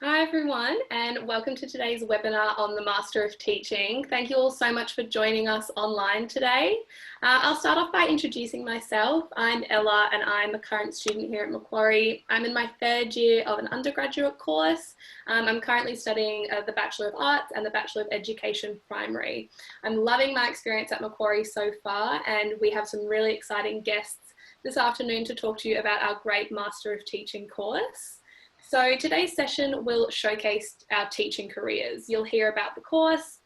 Hi everyone, and welcome to today's webinar on the Master of Teaching. Thank you all so much for joining us online today. I'll start off by introducing myself. I'm Ella and I'm a current student here at Macquarie. I'm in my third year of an undergraduate course. I'm currently studying the Bachelor of Arts and the Bachelor of Education Primary. I'm loving my experience at Macquarie so far, and we have some really exciting guests this afternoon to talk to you about our great Master of Teaching course. So today's session will showcase our teaching careers. You'll hear about the course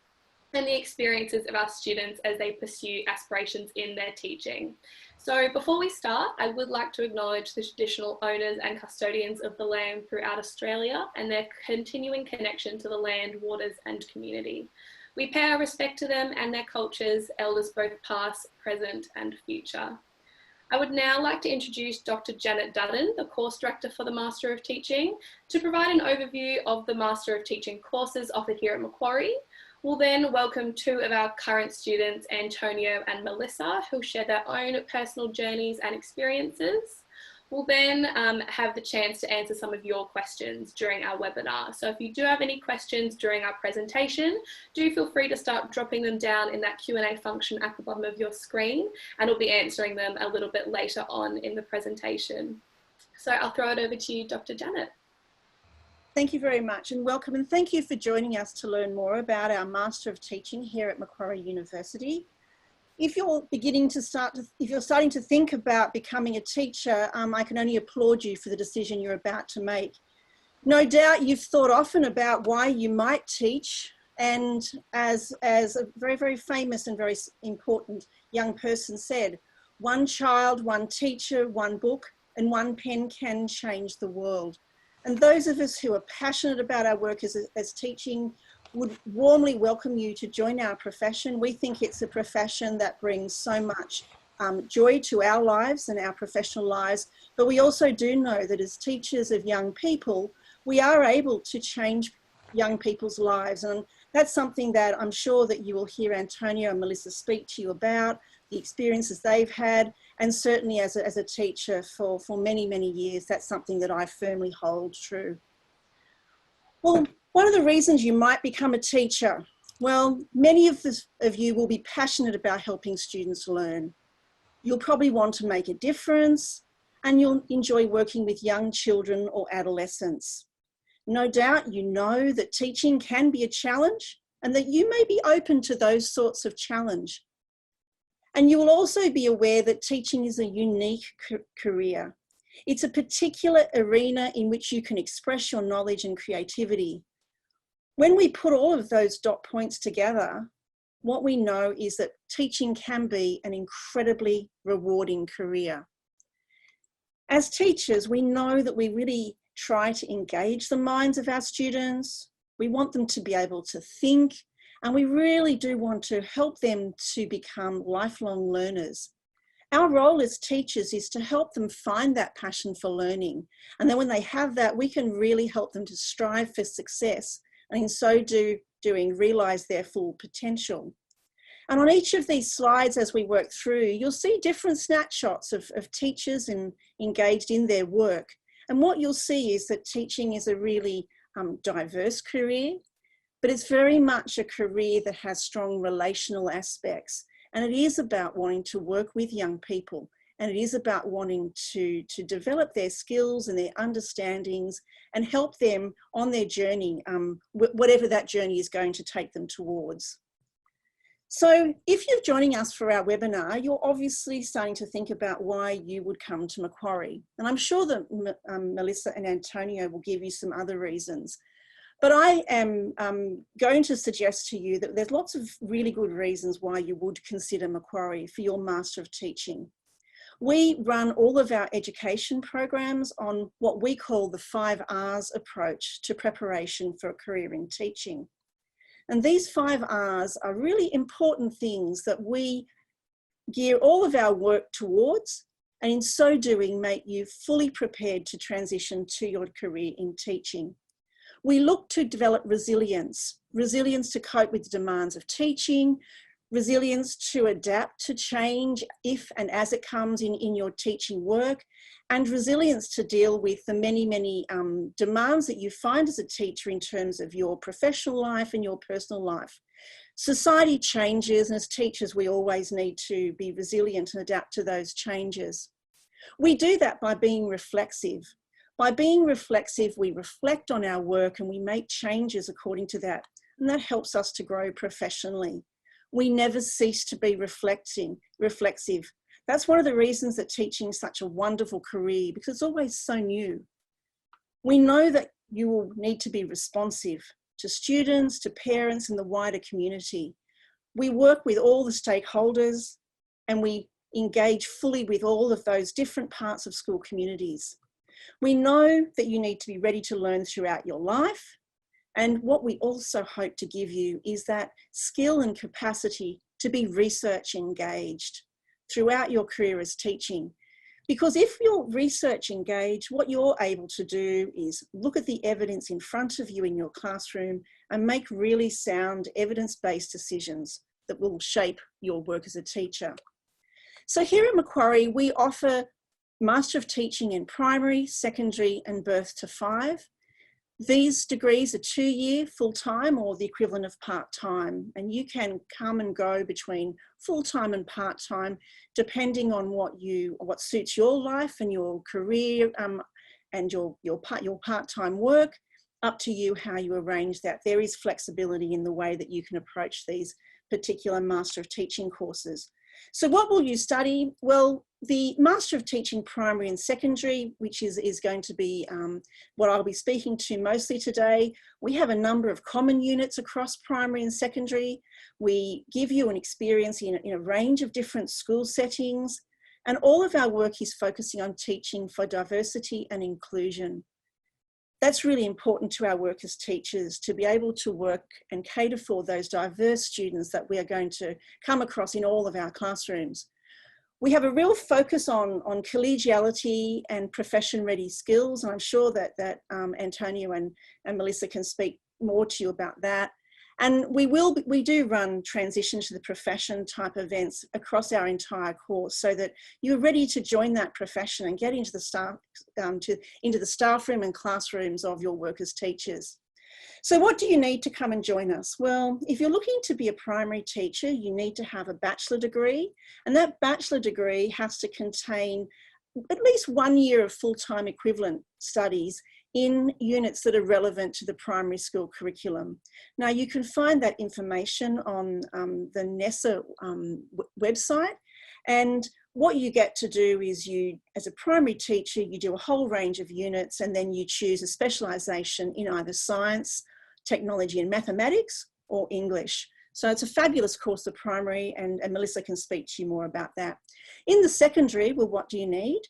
and the experiences of our students as they pursue aspirations in their teaching. So before we start, I would like to acknowledge the traditional owners and custodians of the land throughout Australia and their continuing connection to the land, waters and community. We pay our respect to them and their cultures, elders both past, present and future. I would now like to introduce Dr. Janet Dutton, the course director for the Master of Teaching, to provide an overview of the Master of Teaching courses offered here at Macquarie. We'll then welcome two of our current students, Antonio and Melissa, who'll share their own personal journeys and experiences. We'll then have the chance to answer some of your questions during our webinar. So if you do have any questions during our presentation, do feel free to start dropping them down in that Q&A function at the bottom of your screen, and we'll be answering them a little bit later on in the presentation. So I'll throw it over to you, Dr. Janet. Thank you very much and welcome, and thank you for joining us to learn more about our Master of Teaching here at Macquarie University. If you're starting to think about becoming a teacher, I can only applaud you for the decision you're about to make. No doubt you've thought often about why you might teach, and as a very, very famous and very important young person said, one child, one teacher, one book, and one pen can change the world. And those of us who are passionate about our work as teaching would warmly welcome you to join our profession. We think it's a profession that brings so much joy to our lives and our professional lives, but we also do know that as teachers of young people, we are able to change young people's lives. And that's something that I'm sure that you will hear Antonio and Melissa speak to you about, the experiences they've had, and certainly as a teacher for many, many years, that's something that I firmly hold true. Well, one of the reasons you might become a teacher, well, many of you will be passionate about helping students learn. You'll probably want to make a difference, and you'll enjoy working with young children or adolescents. No doubt you know that teaching can be a challenge and that you may be open to those sorts of challenge. And you will also be aware that teaching is a unique career. It's a particular arena in which you can express your knowledge and creativity. When we put all of those dot points together, what we know is that teaching can be an incredibly rewarding career. As teachers, we know that we really try to engage the minds of our students. We want them to be able to think, and we really do want to help them to become lifelong learners. Our role as teachers is to help them find that passion for learning. And then when they have that, we can really help them to strive for success, and in so doing, realise their full potential. And on each of these slides as we work through, you'll see different snapshots of teachers engaged in their work. And what you'll see is that teaching is a really diverse career, but it's very much a career that has strong relational aspects. And it is about wanting to work with young people, and it is about wanting to develop their skills and their understandings and help them on their journey, whatever that journey is going to take them towards. So if you're joining us for our webinar, you're obviously starting to think about why you would come to Macquarie. And I'm sure that Melissa and Antonio will give you some other reasons. But I am going to suggest to you that there's lots of really good reasons why you would consider Macquarie for your Master of Teaching. We run all of our education programs on what we call the 5 R's approach to preparation for a career in teaching. And these 5 R's are really important things that we gear all of our work towards, and in so doing, make you fully prepared to transition to your career in teaching. We look to develop resilience to cope with the demands of teaching, resilience to adapt to change if and as it comes in your teaching work, and resilience to deal with the many demands that you find as a teacher in terms of your professional life and your personal life. Society changes, and as teachers, we always need to be resilient and adapt to those changes. We do that by being reflexive. By being reflexive, we reflect on our work and we make changes according to that, and that helps us to grow professionally. We never cease to be reflexive. That's one of the reasons that teaching is such a wonderful career, because it's always so new. We know that you will need to be responsive to students, to parents, and the wider community. We work with all the stakeholders and we engage fully with all of those different parts of school communities. We know that you need to be ready to learn throughout your life. And what we also hope to give you is that skill and capacity to be research engaged throughout your career as teaching. Because if you're research engaged, what you're able to do is look at the evidence in front of you in your classroom and make really sound evidence-based decisions that will shape your work as a teacher. So here at Macquarie, we offer Master of Teaching in primary, secondary, and birth to 5. These degrees are 2-year full-time or the equivalent of part-time, and you can come and go between full-time and part-time depending on what suits your life and your career and your part-time work. Up to you how you arrange that. There is flexibility in the way that you can approach these particular Master of Teaching courses. So what will you study? Well, the Master of Teaching Primary and Secondary, which is going to be what I'll be speaking to mostly today. We have a number of common units across primary and secondary. We give you an experience in a range of different school settings, and all of our work is focusing on teaching for diversity and inclusion. That's really important to our work as teachers, to be able to work and cater for those diverse students that we are going to come across in all of our classrooms. We have a real focus on collegiality and profession-ready skills, and I'm sure that Antonio and Melissa can speak more to you about that. And we do run transition to the profession type events across our entire course so that you're ready to join that profession and get into the staff room and classrooms of your work as teachers. So what do you need to come and join us? Well, if you're looking to be a primary teacher, you need to have a bachelor degree, and that bachelor degree has to contain at least 1 year of full-time equivalent studies in units that are relevant to the primary school curriculum. Now, you can find that information on the NESA website, and what you get to do is you, as a primary teacher, you do a whole range of units, and then you choose a specialisation in either science, technology and mathematics, or English. So it's a fabulous course of primary, and Melissa can speak to you more about that. In the secondary, well, what do you need?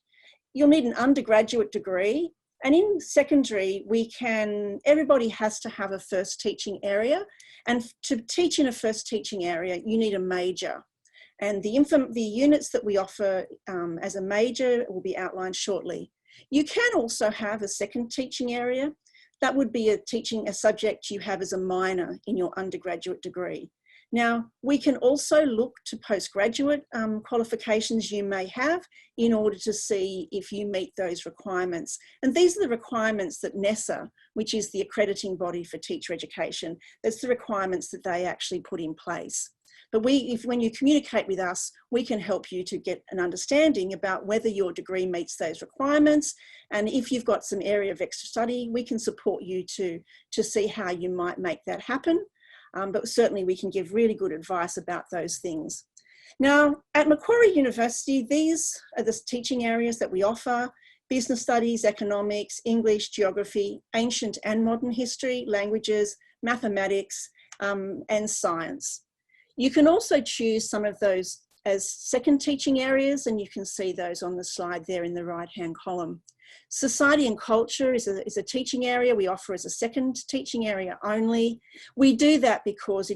You'll need an undergraduate degree. And in secondary, everybody has to have a first teaching area. And to teach in a first teaching area, you need a major. And the units that we offer as a major will be outlined shortly. You can also have a second teaching area. That would be a subject you have as a minor in your undergraduate degree. Now, we can also look to postgraduate qualifications you may have in order to see if you meet those requirements. And these are the requirements that NESA, which is the accrediting body for teacher education, that's the requirements that they actually put in place. But when you communicate with us, we can help you to get an understanding about whether your degree meets those requirements. And if you've got some area of extra study, we can support you to see how you might make that happen. But certainly we can give really good advice about those things. Now, at Macquarie University, these are the teaching areas that we offer: business studies, economics, English, geography, ancient and modern history, languages, mathematics, and science. You can also choose some of those as second teaching areas, and you can see those on the slide there in the right-hand column. Society and culture is a teaching area we offer as a second teaching area only. We do that because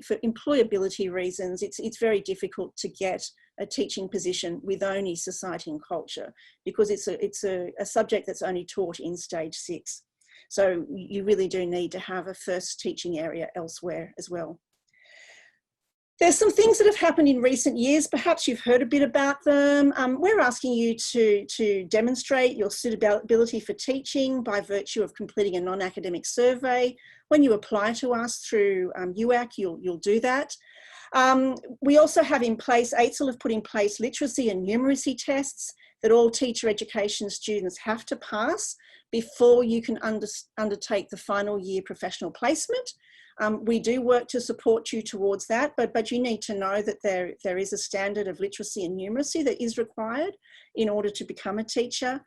for employability reasons, it's very difficult to get a teaching position with only society and culture, because it's a subject that's only taught in stage 6. So you really do need to have a first teaching area elsewhere as well. There's some things that have happened in recent years. Perhaps you've heard a bit about them. We're asking you to demonstrate your suitability for teaching by virtue of completing a non-academic survey. When you apply to us through UAC, you'll do that. We also have in place, AITSL have put in place literacy and numeracy tests that all teacher education students have to pass before you can undertake the final year professional placement. We do work to support you towards that, but you need to know that there is a standard of literacy and numeracy that is required in order to become a teacher,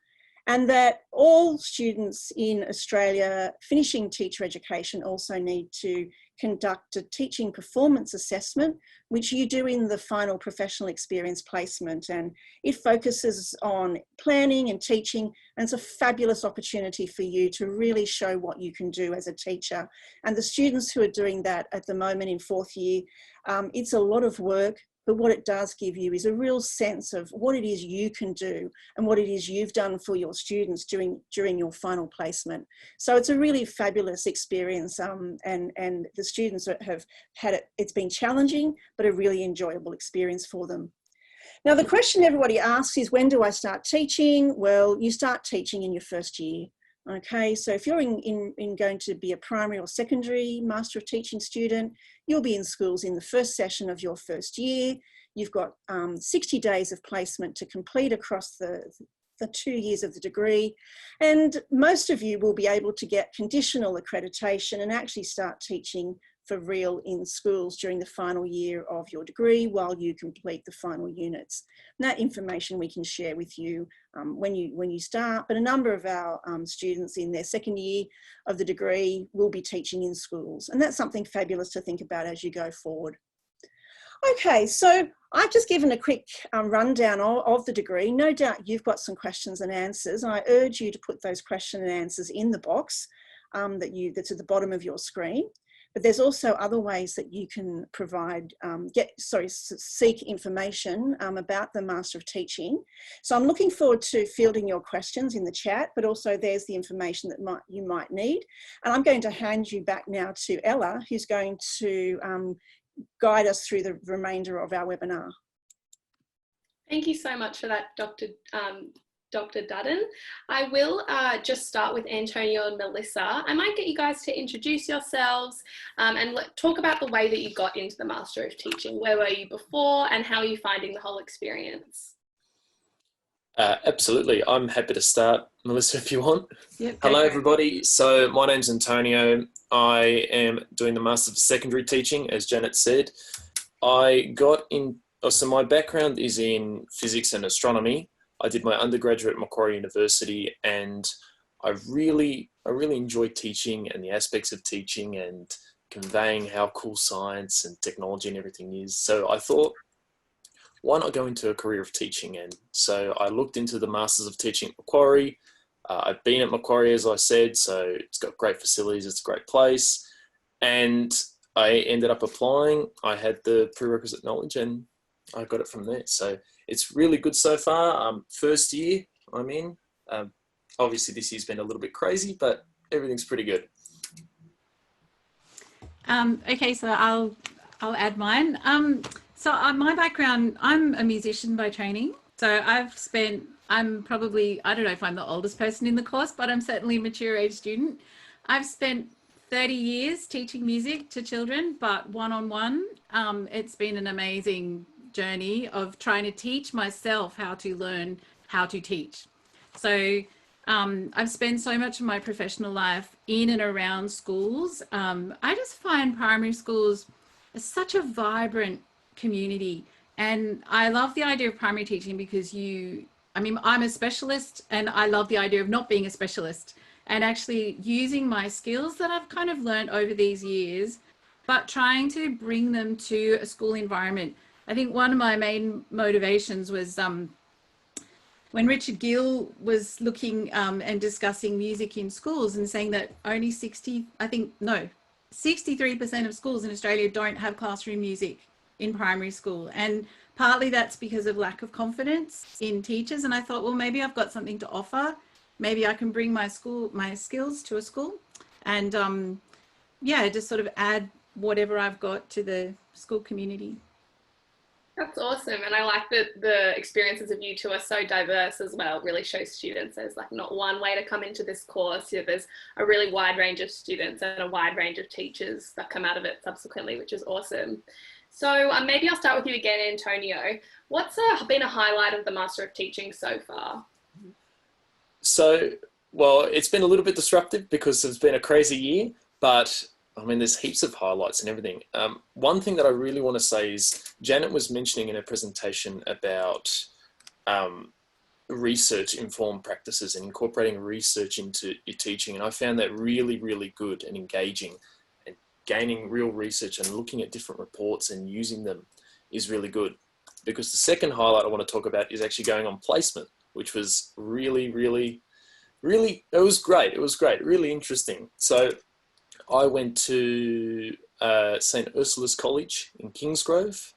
and that all students in Australia finishing teacher education also need to conduct a teaching performance assessment, which you do in the final professional experience placement. And it focuses on planning and teaching, and it's a fabulous opportunity for you to really show what you can do as a teacher. And the students who are doing that at the moment in fourth year, it's a lot of work, but what it does give you is a real sense of what it is you can do and what it is you've done for your students during your final placement. So it's a really fabulous experience, and the students have had it. It's been challenging, but a really enjoyable experience for them. Now, the question everybody asks is, when do I start teaching? Well, you start teaching in your first year. Okay, so if you're going to be a primary or secondary Master of Teaching student, you'll be in schools in the first session of your first year. You've got 60 days of placement to complete across the 2 years of the degree. And most of you will be able to get conditional accreditation and actually start teaching for real in schools during the final year of your degree while you complete the final units. And that information we can share with you when you start, but a number of our students in their second year of the degree will be teaching in schools. And that's something fabulous to think about as you go forward. Okay, so I've just given a quick rundown of the degree. No doubt you've got some questions and answers, and I urge you to put those questions and answers in the box that's at the bottom of your screen. But there's also other ways that you can provide, seek information about the Master of Teaching. So I'm looking forward to fielding your questions in the chat, but also there's the information that you might need. And I'm going to hand you back now to Ella, who's going to guide us through the remainder of our webinar. Thank you so much for that, Dr. Dutton. I will just start with Antonio and Melissa. I might get you guys to introduce yourselves and talk about the way that you got into the Master of Teaching. Where were you before and how are you finding the whole experience? Absolutely. I'm happy to start, Melissa, if you want. Yep, hello, everybody. So my name's Antonio. I am doing the Master of Secondary Teaching, as Janet said. So my background is in physics and astronomy. I did my undergraduate at Macquarie University, and I really enjoy teaching and the aspects of teaching and conveying how cool science and technology and everything is. So I thought, why not go into a career of teaching? And so I looked into the Masters of Teaching at Macquarie. I've been at Macquarie, as I said, so it's got great facilities, it's a great place. And I ended up applying. I had the prerequisite knowledge and I got it from there. So it's really good so far. First year I'm in. Obviously this year's been a little bit crazy, but everything's pretty good. Okay, so I'll add mine. So my background, I'm a musician by training. So I'm probably, I don't know if I'm the oldest person in the course, but I'm certainly a mature age student. I've spent 30 years teaching music to children, but one-on-one. It's been an amazing journey of trying to teach myself how to learn how to teach. So I've spent so much of my professional life in and around schools. I just find primary schools such a vibrant community, and I love the idea of primary teaching because I'm a specialist, and I love the idea of not being a specialist and actually using my skills that I've kind of learned over these years, but trying to bring them to a school environment. I think one of my main motivations was when Richard Gill was looking and discussing music in schools and saying that only 63% of schools in Australia don't have classroom music in primary school. And partly that's because of lack of confidence in teachers. And I thought, well, maybe I've got something to offer. Maybe I can bring my skills to a school and just sort of add whatever I've got to the school community. That's awesome. And I like that the experiences of you two are so diverse as well. It really shows students there's like not one way to come into this course. There's a really wide range of students and a wide range of teachers that come out of it subsequently, which is awesome. So maybe I'll start with you again, Antonio. What's been a highlight of the Master of Teaching so far? So, well, it's been a little bit disruptive because it's been a crazy year, but I mean, there's heaps of highlights and everything. One thing that I really want to say is Janet was mentioning in her presentation about research-informed practices and incorporating research into your teaching. And I found that really, really good and engaging, and gaining real research and looking at different reports and using them is really good. Because the second highlight I want to talk about is actually going on placement, which was really, really, really, it was great. It was great, really interesting. So I went to St. Ursula's College in Kingsgrove,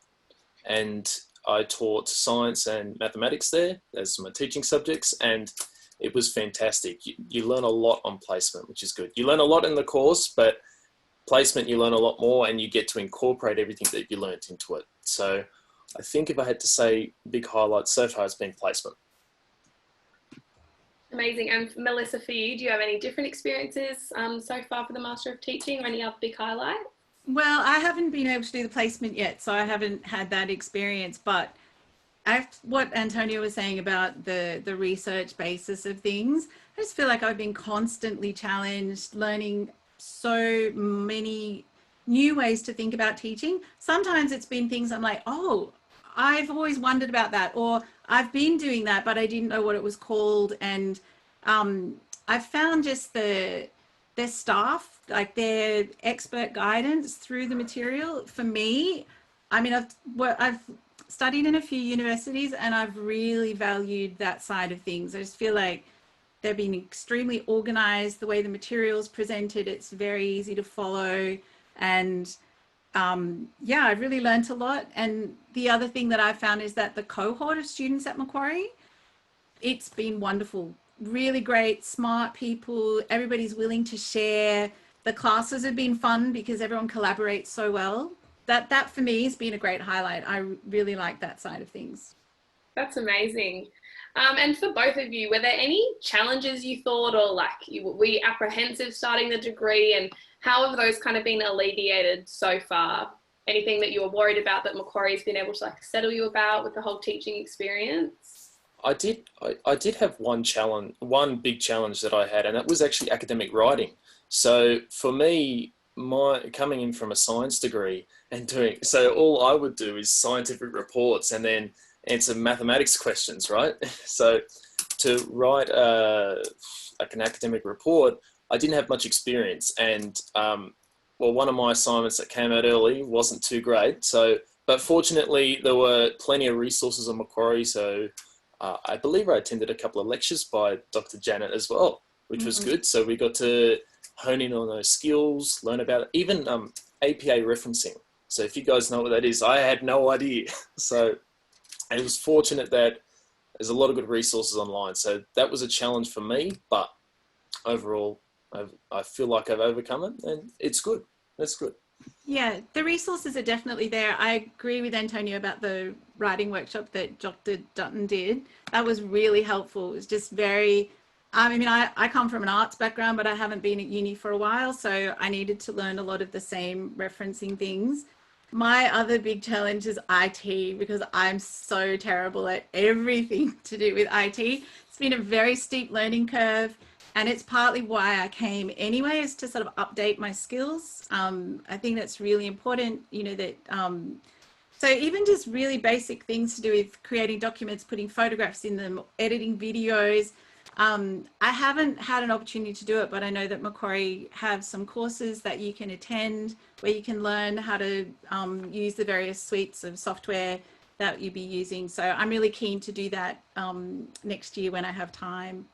and I taught science and mathematics there as my teaching subjects, and it was fantastic. You learn a lot on placement, which is good. You learn a lot in the course, but placement you learn a lot more, and you get to incorporate everything that you learnt into it. So I think if I had to say big highlights so far, it's been placement. Amazing. And Melissa, for you, do you have any different experiences so far for the Master of Teaching, or any other big highlights? Well, I haven't been able to do the placement yet, so I haven't had that experience. But what Antonio was saying about the research basis of things, I just feel like I've been constantly challenged, learning so many new ways to think about teaching. Sometimes it's been things I'm like, oh, I've always wondered about that, or I've been doing that, but I didn't know what it was called. And I've found just their staff, like their expert guidance through the material. For me, I mean, I've studied in a few universities, and I've really valued that side of things. I just feel like they've been extremely organized. The way the material's presented, it's very easy to follow. And yeah, I've really learned a lot. And the other thing that I've found is that the cohort of students at Macquarie, it's been wonderful, really great, smart people. Everybody's willing to share. The classes have been fun because everyone collaborates so well. That for me has been a great highlight. I really like that side of things. That's amazing. And for both of you, were there any challenges you thought, or like were you apprehensive starting the degree, and how have those kind of been alleviated so far? Anything that you were worried about that Macquarie's been able to like settle you about with the whole teaching experience? I did have one big challenge that I had, and that was actually academic writing. So for me, coming in from a science degree and so all I would do is scientific reports and then answer mathematics questions, right? So to write like an academic report, I didn't have much experience, and well, one of my assignments that came out early wasn't too great. So, but fortunately, there were plenty of resources on Macquarie. So I believe I attended a couple of lectures by Dr. Janet as well, which was good. So we got to hone in on those skills, learn about it, even APA referencing. So if you guys know what that is, I had no idea. So it was fortunate that there's a lot of good resources online. So that was a challenge for me, but overall, I feel like I've overcome it, and it's good. That's good. Yeah, the resources are definitely there. I agree with Antonio about the writing workshop that Dr. Dutton did. That was really helpful. It was just very, I mean, I come from an arts background, but I haven't been at uni for a while, so I needed to learn a lot of the same referencing things. My other big challenge is IT, because I'm so terrible at everything to do with IT. It's been a very steep learning curve. And it's partly why I came anyway, is to sort of update my skills. I think that's really important, you know, that, so even just really basic things to do with creating documents, putting photographs in them, editing videos. I haven't had an opportunity to do it, but I know that Macquarie have some courses that you can attend where you can learn how to use the various suites of software that you'll be using. So I'm really keen to do that next year when I have time.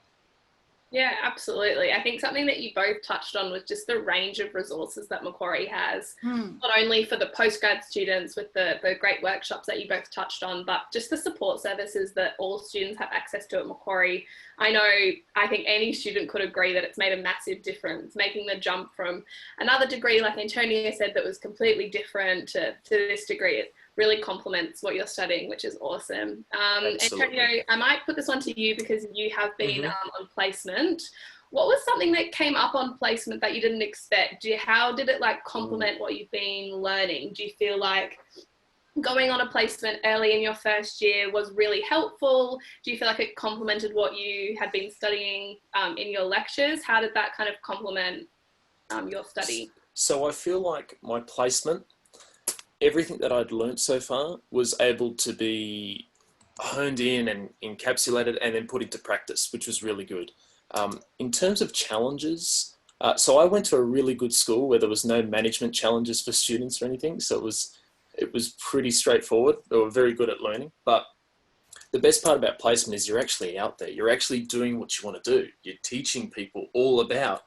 Yeah, absolutely. I think something that you both touched on was just the range of resources that Macquarie has, not only for the postgrad students with the great workshops that you both touched on, but just the support services that all students have access to at Macquarie. I think any student could agree that it's made a massive difference, making the jump from another degree, like Antonia said, that was completely different to this degree. It really complements what you're studying, which is awesome. Antonio, I might put this one to you because you have been on placement. What was something that came up on placement that you didn't expect? How did it like complement what you've been learning? Do you feel like going on a placement early in your first year was really helpful? Do you feel like it complemented what you had been studying in your lectures? How did that kind of complement your study? So I feel like my placement, everything that I'd learnt so far was able to be honed in and encapsulated and then put into practice, which was really good. In terms of challenges, so I went to a really good school where there was no management challenges for students or anything. So it was pretty straightforward. They were very good at learning. But the best part about placement is you're actually out there. You're actually doing what you want to do. You're teaching people all about,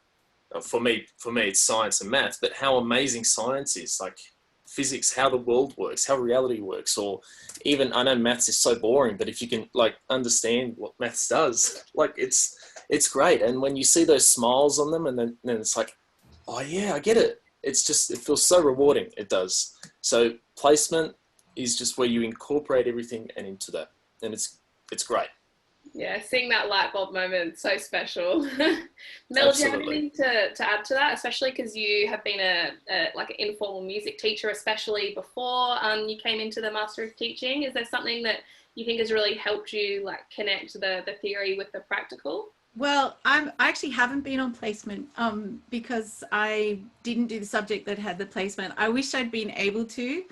for me, it's science and maths, but how amazing science is, like physics, how the world works, how reality works, or even, I know maths is so boring, but if you can like understand what maths does, like it's great. And when you see those smiles on them and then it's like, oh yeah, I get it. It's just, it feels so rewarding. It does. So placement is just where you incorporate everything and into that. And it's great. Yeah, seeing that light bulb moment, so special. Mel, do you have anything to add to that, especially because you have been like an informal music teacher, especially before you came into the Master of Teaching? Is there something that you think has really helped you like connect the theory with the practical? Well, I actually haven't been on placement because I didn't do the subject that had the placement. I wish I'd been able to,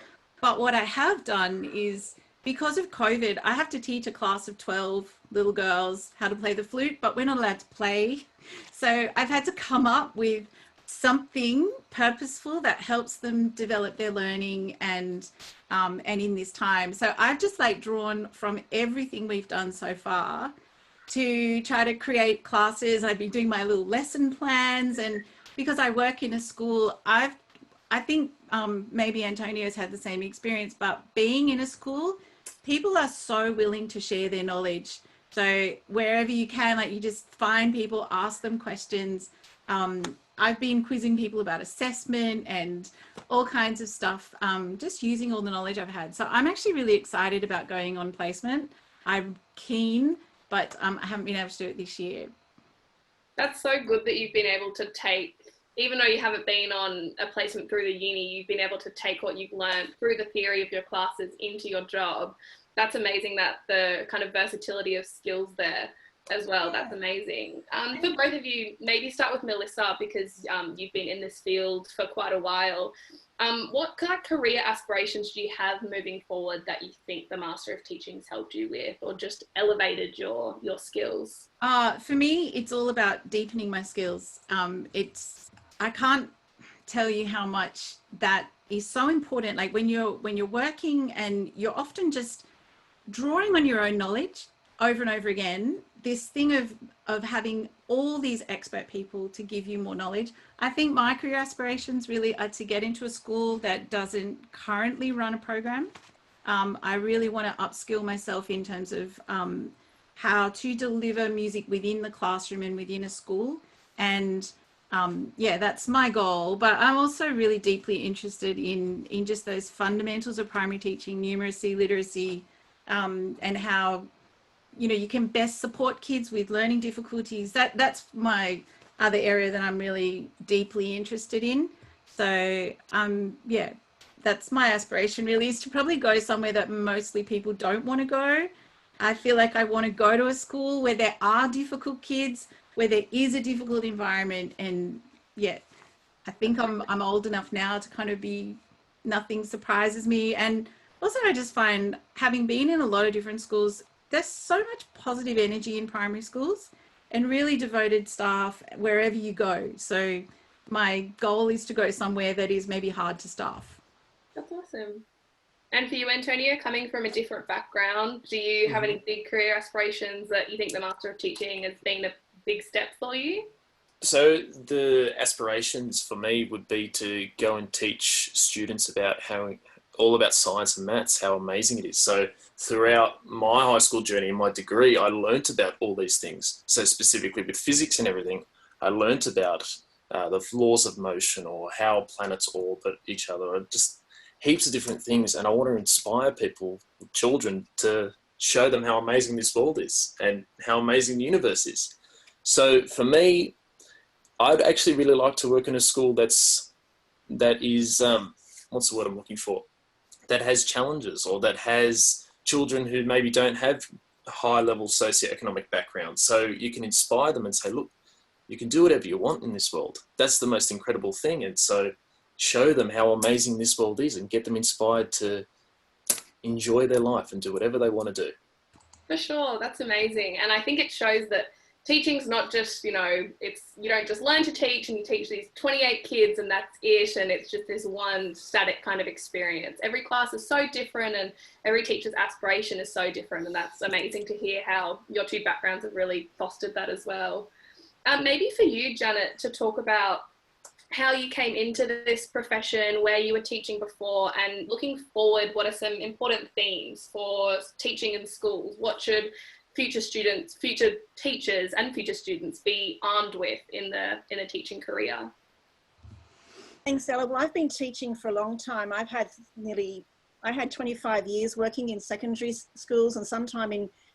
but what I have done is, because of COVID, I have to teach a class of 12 little girls how to play the flute, but we're not allowed to play. So I've had to come up with something purposeful that helps them develop their learning and in this time. So I've just like drawn from everything we've done so far to try to create classes. I've been doing my little lesson plans, and because I work in a school, I think maybe Antonio's had the same experience, but being in a school, people are so willing to share their knowledge. So wherever you can, like you just find people, ask them questions. I've been quizzing people about assessment and all kinds of stuff, just using all the knowledge I've had. So I'm actually really excited about going on placement. I'm keen, but I haven't been able to do it this year. That's so good that you've been able to take, even though you haven't been on a placement through the uni, you've been able to take what you've learned through the theory of your classes into your job. That's amazing, that the kind of versatility of skills there as well. That's amazing. For both of you, maybe start with Melissa, because you've been in this field for quite a while. What kind of career aspirations do you have moving forward that you think the Master of Teaching has helped you with, or just elevated your skills? For me, it's all about deepening my skills. I can't tell you how much that is so important. Like when you're working and you're often just drawing on your own knowledge over and over again, this thing of having all these expert people to give you more knowledge. I think my career aspirations really are to get into a school that doesn't currently run a program. I really want to upskill myself in terms of how to deliver music within the classroom and within a school. And yeah, that's my goal. But I'm also really deeply interested in just those fundamentals of primary teaching, numeracy, literacy, and how you can best support kids with learning difficulties. That's my other area that I'm really deeply interested in. So yeah, that's my aspiration really, is to probably go somewhere that mostly people don't want to go. I feel like I want to go to a school where there are difficult kids, where there is a difficult environment. And yeah, I think I'm old enough now to kind of be, nothing surprises me. And also I just find, having been in a lot of different schools, there's so much positive energy in primary schools and really devoted staff wherever you go. So my goal is to go somewhere that is maybe hard to staff. That's awesome. And for you, Antonia, coming from a different background, do you have any big career aspirations that you think the Master of Teaching has been a big step for you? So the aspirations for me would be to go and teach students about all about science and maths, how amazing it is. So throughout my high school journey and my degree, I learnt about all these things. So specifically with physics and everything, I learnt about the laws of motion or how planets orbit each other, just heaps of different things. And I want to inspire people, children, to show them how amazing this world is and how amazing the universe is. So for me, I'd actually really like to work in a school that is what's the word I'm looking for? That has challenges, or that has children who maybe don't have a high level socioeconomic background. So you can inspire them and say, look, you can do whatever you want in this world. That's the most incredible thing. And so show them how amazing this world is and get them inspired to enjoy their life and do whatever they want to do. For sure, that's amazing. And I think it shows that teaching's not just, you don't just learn to teach and you teach these 28 kids and that's it, and it's just this one static kind of experience. Every class is so different and every teacher's aspiration is so different, and that's amazing to hear how your two backgrounds have really fostered that as well. Maybe for you, Janet, to talk about how you came into this profession, where you were teaching before, and looking forward, what are some important themes for teaching in schools? What should future students, future teachers and future students be armed with in a teaching career? Thanks, Ella. Well, I've been teaching for a long time. I had 25 years working in secondary schools and sometime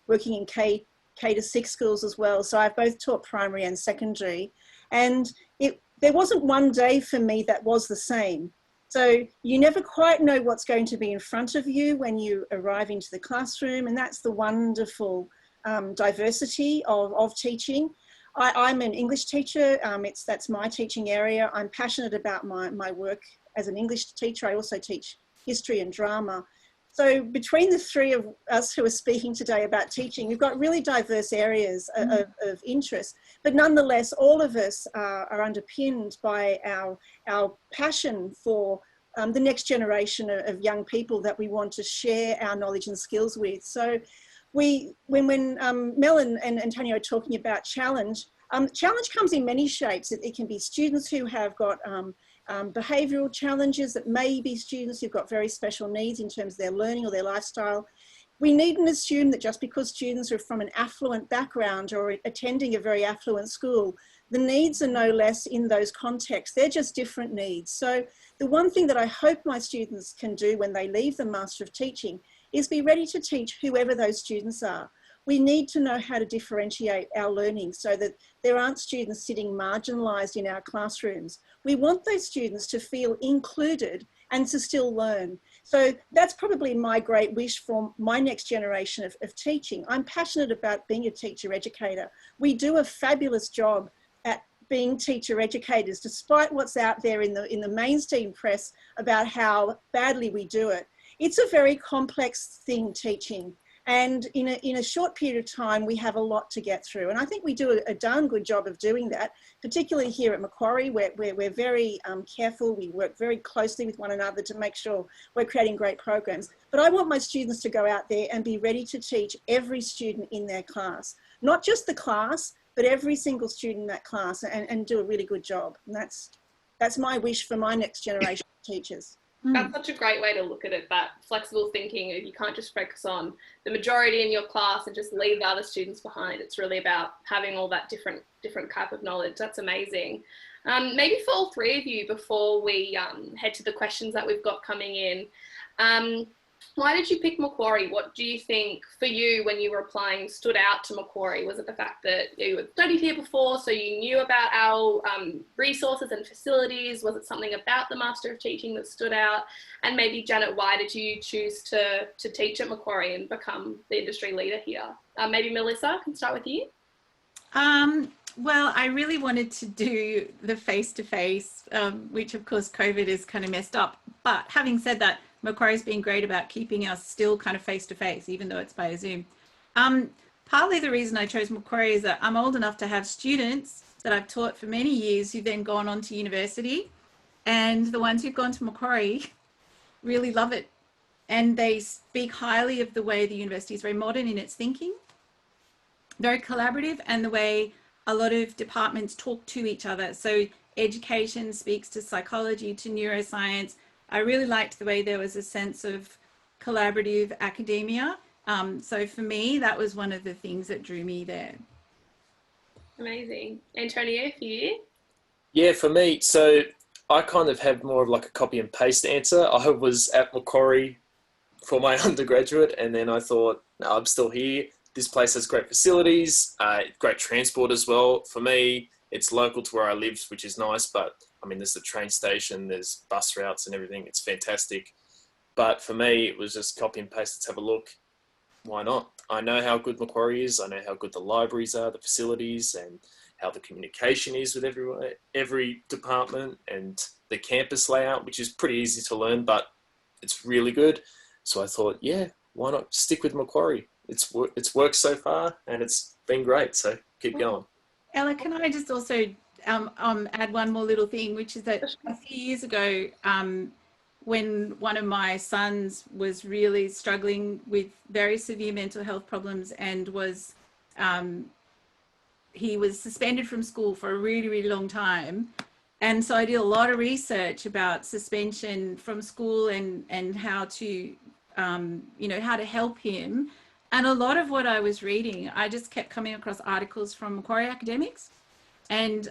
working in K to 6 schools as well. So I've both taught primary and secondary. And there wasn't one day for me that was the same. So you never quite know what's going to be in front of you when you arrive into the classroom. And that's the wonderful diversity of teaching. I'm an English teacher. That's my teaching area. I'm passionate about my work as an English teacher. I also teach history and drama. So between the three of us who are speaking today about teaching, we've got really diverse areas of interest, but nonetheless, all of us are underpinned by our passion for the next generation of young people that we want to share our knowledge and skills with. So when Mel and Antonio are talking about challenge, challenge comes in many shapes. It can be students who have got behavioural challenges. That may be students who've got very special needs in terms of their learning or their lifestyle. We needn't assume that just because students are from an affluent background or attending a very affluent school, the needs are no less in those contexts. They're just different needs. So the one thing that I hope my students can do when they leave the Master of Teaching is be ready to teach whoever those students are. We need to know how to differentiate our learning so that there aren't students sitting marginalised in our classrooms. We want those students to feel included and to still learn. So that's probably my great wish for my next generation of teaching. I'm passionate about being a teacher educator. We do a fabulous job at being teacher educators, despite what's out there in the mainstream press about how badly we do it. It's a very complex thing, teaching. And in a short period of time, we have a lot to get through. And I think we do a darn good job of doing that, particularly here at Macquarie, where we're very careful. We work very closely with one another to make sure we're creating great programs. But I want my students to go out there and be ready to teach every student in their class, not just the class, but every single student in that class, and do a really good job. And that's my wish for my next generation of teachers. That's such a great way to look at it, that flexible thinking. You can't just focus on the majority in your class and just leave the other students behind. It's really about having all that different type of knowledge. That's amazing. Maybe for all three of you, before we head to the questions that we've got coming in, why did you pick Macquarie? What do you think for you when you were applying stood out to Macquarie? Was it the fact that you had studied here before, so you knew about our resources and facilities? Was it something about the Master of Teaching that stood out? And maybe Janet, why did you choose to teach at Macquarie and become the industry leader here? Maybe Melissa, can start with you. Well, I really wanted to do the face-to-face, which of course COVID is kind of messed up. But having said that, Macquarie's been great about keeping us still kind of face-to-face, even though it's by Zoom. Partly the reason I chose Macquarie is that I'm old enough to have students that I've taught for many years who've then gone on to university, and the ones who've gone to Macquarie really love it. And they speak highly of the way the university is very modern in its thinking, very collaborative, and the way a lot of departments talk to each other. So education speaks to psychology, to neuroscience. I really liked the way there was a sense of collaborative academia. So for me, that was one of the things that drew me there. Amazing. Antonio, for you? Yeah, for me, so I kind of have more of like a copy and paste answer. I was at Macquarie for my undergraduate, and then I thought, no, I'm still here. This place has great facilities, great transport as well. For me, it's local to where I live, which is nice, but I mean, there's the train station, there's bus routes and everything. It's fantastic. But for me, it was just copy and paste. Let's have a look. Why not? I know how good Macquarie is. I know how good the libraries are, the facilities, and how the communication is with every department, and the campus layout, which is pretty easy to learn, but it's really good. So I thought, yeah, why not stick with Macquarie? It's worked so far, and it's been great. So keep going. Ella, can I just also add one more little thing, which is that a few years ago, when one of my sons was really struggling with very severe mental health problems and was he was suspended from school for a really, really long time. And so I did a lot of research about suspension from school and how to, you know, how to help him. And a lot of what I was reading, I just kept coming across articles from Macquarie academics. And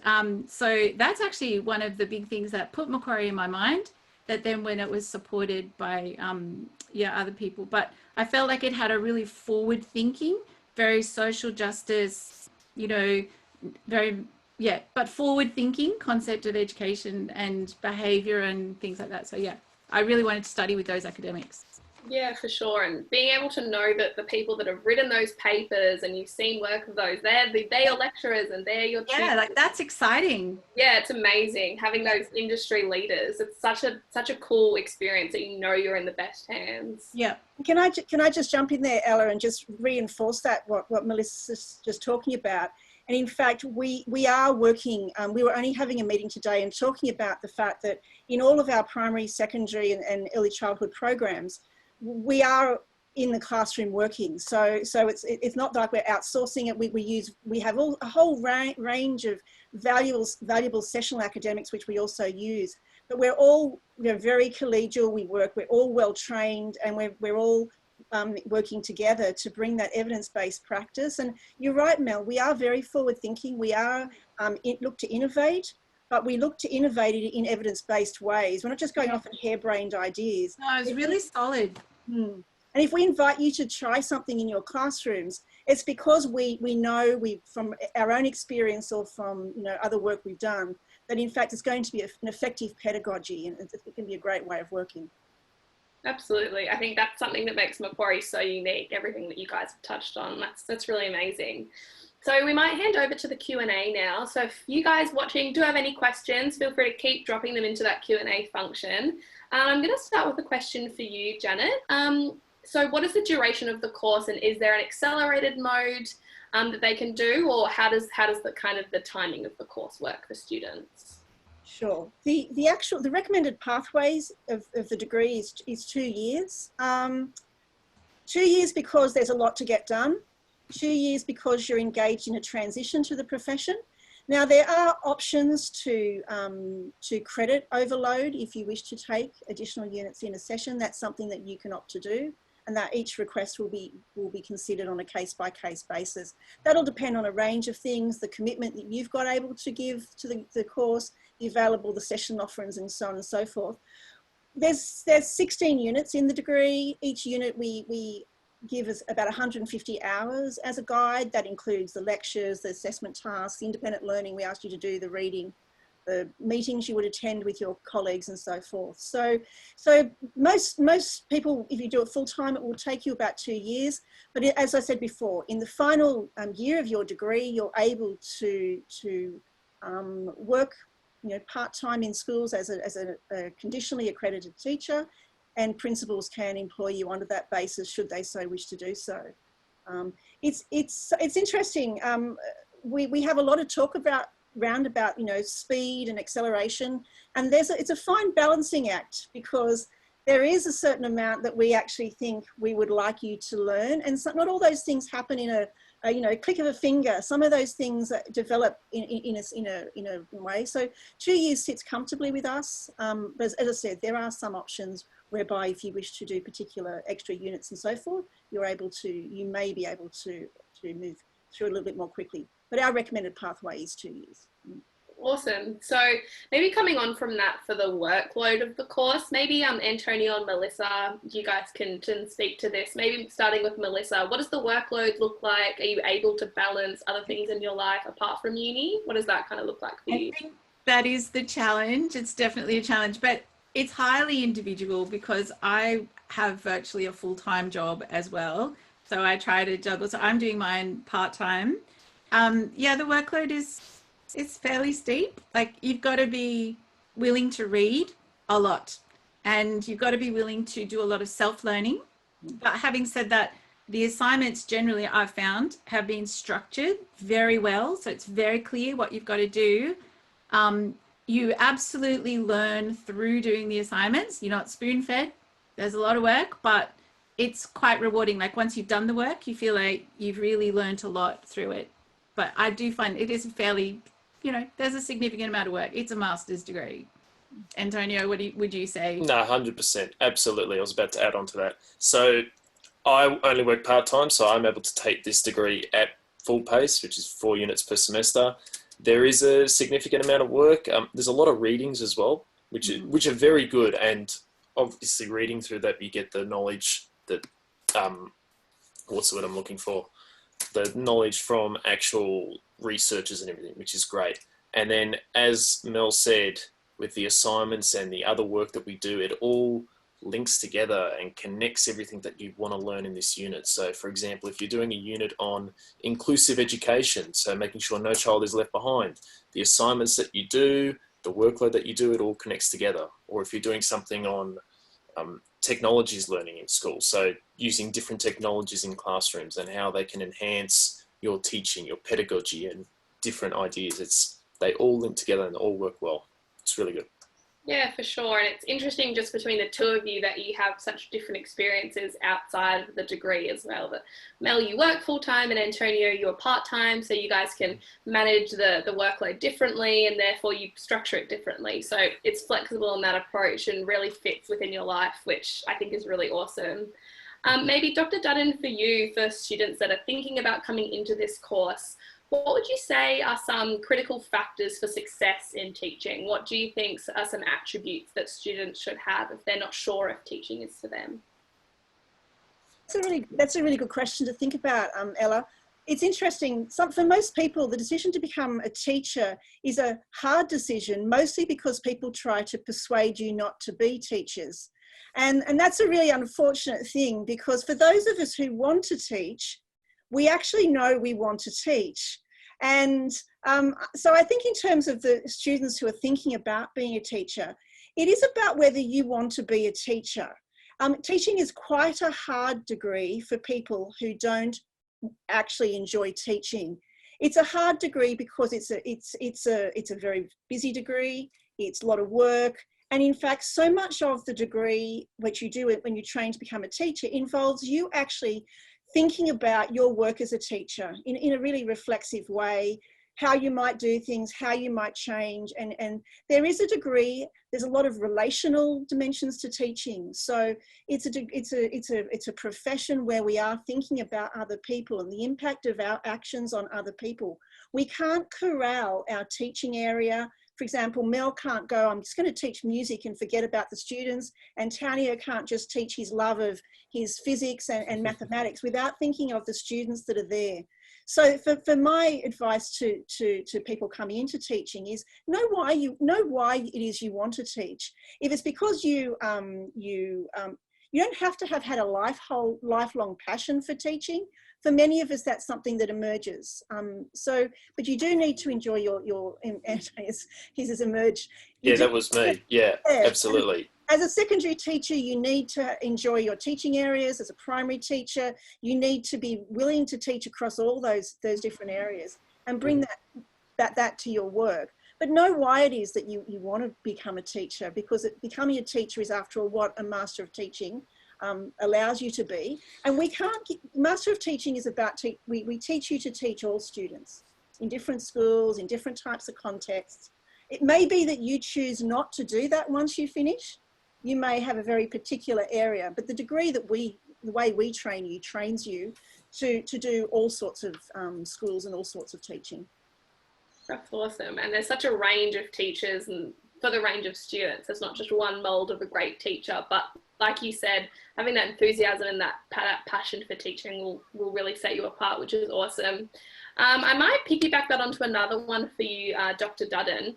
so that's actually one of the big things that put Macquarie in my mind, that then when it was supported by, other people. But I felt like it had a really forward thinking, very social justice, you know, but forward thinking concept of education and behavior and things like that. So yeah, I really wanted to study with those academics. Yeah, for sure. And being able to know that the people that have written those papers and you've seen work of those, they're your lecturers and they're your tutors. Yeah, like that's exciting. Yeah, it's amazing having those industry leaders. It's such a cool experience that you know you're in the best hands. Yeah. Can I just jump in there, Ella, and just reinforce that what Melissa's just talking about? And in fact, we are working, we were only having a meeting today and talking about the fact that in all of our primary, secondary and early childhood programs, we are in the classroom working. So it's not like we're outsourcing it. We have a whole range of valuable sessional academics, which we also use. But we're very collegial. We're all well trained, and we're all working together to bring that evidence-based practice. And you're right, Mel, we are very forward thinking. We are look to innovate, but we look to innovate it in evidence-based ways. We're not just going off on harebrained ideas. No, it's really solid. And if we invite you to try something in your classrooms, it's because we know from our own experience or from other work we've done, that in fact it's going to be an effective pedagogy, and it can be a great way of working. Absolutely. I think that's something that makes Macquarie so unique, everything that you guys have touched on. That's really amazing. So we might hand over to the Q&A now. So if you guys watching do have any questions, feel free to keep dropping them into that Q&A function. I'm going to start with a question for you, Janet. So what is the duration of the course, and is there an accelerated mode that they can do, or how does the kind of the timing of the course work for students? Sure. The recommended pathways of the degree is 2 years. 2 years because there's a lot to get done. 2 years because you're engaged in a transition to the profession. Now, there are options to credit overload if you wish to take additional units in a session. That's something that you can opt to do, and that each request will be considered on a case-by-case basis. That'll depend on a range of things, the commitment that you've got able to give to the course, the session offerings, and so on and so forth. There's 16 units in the degree. Each unit we give us about 150 hours as a guide. That includes the lectures, the assessment tasks, the independent learning we asked you to do, the reading, the meetings you would attend with your colleagues, and so forth. So most people, if you do it full time, it will take you about 2 years. But as I said before, in the final year of your degree, you're able to work part-time in schools as a conditionally accredited teacher, and principals can employ you under that basis should they so wish to do so. It's interesting. We have a lot of talk about speed and acceleration, and it's a fine balancing act, because there is a certain amount that we actually think we would like you to learn. And so not all those things happen in a click of a finger. Some of those things develop in a way. So 2 years sits comfortably with us. But as I said, there are some options whereby if you wish to do particular extra units and so forth, you may be able to move through a little bit more quickly. But our recommended pathway is 2 years. Awesome. So maybe coming on from that for the workload of the course, maybe Antonio and Melissa, you guys can speak to this. Maybe starting with Melissa, what does the workload look like? Are you able to balance other things in your life apart from uni? What does that kind of look like for you? I think that is the challenge. It's definitely a challenge, but it's highly individual because I have virtually a full-time job as well. So I try to juggle. So I'm doing mine part-time. Yeah, the workload it's fairly steep. Like, you've got to be willing to read a lot, and you've got to be willing to do a lot of self-learning. But having said that, the assignments generally I've found have been structured very well. So it's very clear what you've got to do. You absolutely learn through doing the assignments. You're not spoon-fed. There's a lot of work, but it's quite rewarding. Like, once you've done the work, you feel like you've really learned a lot through it. But I do find it is fairly, there's a significant amount of work. It's a master's degree. Antonio, would you say? No, 100%. Absolutely. I was about to add on to that. So I only work part-time, so I'm able to take this degree at full pace, which is 4 units per semester. There is a significant amount of work. There's a lot of readings as well, which are very good. And obviously reading through that, you get the knowledge that, what's the word I'm looking for? The knowledge from actual researchers and everything, which is great. And then, as Mel said, with the assignments and the other work that we do, it all links together and connects everything that you want to learn in this unit. So, for example, if you're doing a unit on inclusive education, so making sure no child is left behind, the assignments that you do, the workload that you do, it all connects together. Or if you're doing something on technologies learning in school, so using different technologies in classrooms and how they can enhance your teaching, your pedagogy, and different ideas, they all link together and all work well. It's really good. Yeah, for sure. And it's interesting just between the two of you that you have such different experiences outside of the degree as well. But Mel, you work full-time, and Antonio, you're part-time, so you guys can manage the workload differently, and therefore you structure it differently. So it's flexible in that approach and really fits within your life, which I think is really awesome. Maybe Dr. Dutton, for you, for students that are thinking about coming into this course, what would you say are some critical factors for success in teaching? What do you think are some attributes that students should have if they're not sure if teaching is for them? That's a really good question to think about, Ella. It's interesting. For most people, the decision to become a teacher is a hard decision, mostly because people try to persuade you not to be teachers. And that's a really unfortunate thing, because for those of us who want to teach, we actually know we want to teach. And so I think in terms of the students who are thinking about being a teacher, it is about whether you want to be a teacher. Teaching is quite a hard degree for people who don't actually enjoy teaching. It's a hard degree because it's a very busy degree. It's a lot of work. And in fact, so much of the degree, which you do when you train to become a teacher, involves you actually thinking about your work as a teacher in a really reflexive way, how you might do things, how you might change. And there is a degree, there's a lot of relational dimensions to teaching. So it's a profession where we are thinking about other people and the impact of our actions on other people. We can't corral our teaching area. For example, Mel can't go, I'm just going to teach music and forget about the students. Antonio can't just teach his love of his physics and mathematics without thinking of the students that are there. So for my advice to people coming into teaching is know why it is you want to teach. If it's because you don't have to have had a lifelong passion for teaching. For many of us, that's something that emerges. But you do need to enjoy your his has emerged. That was me. Yeah, absolutely. As a secondary teacher, you need to enjoy your teaching areas. As a primary teacher, you need to be willing to teach across all those different areas and bring that to your work. but know why it is that you want to become a teacher, because becoming a teacher is, after all, what a Master of Teaching allows you to be. And we can't, Master of Teaching is about, we teach you to teach all students in different schools, in different types of contexts. It may be that you choose not to do that once you finish. You may have a very particular area, but the degree that the way we train you, trains you to do all sorts of schools and all sorts of teaching. That's awesome. And there's such a range of teachers and for the range of students. There's not just one mold of a great teacher, but like you said, having that enthusiasm and that passion for teaching will really set you apart, which is awesome. I might piggyback that onto another one for you, Dr. Dutton.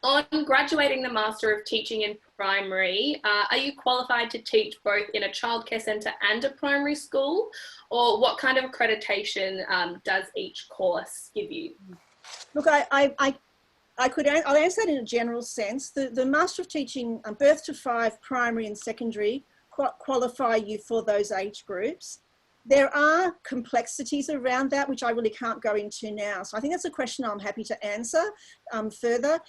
On graduating the Master of Teaching in Primary, are you qualified to teach both in a childcare centre and a primary school? Or what kind of accreditation does each course give you? Look, I'll answer that in a general sense. The Master of Teaching, birth to 5, primary and secondary, qualify you for those age groups. There are complexities around that, which I really can't go into now. So I think that's a question I'm happy to answer further.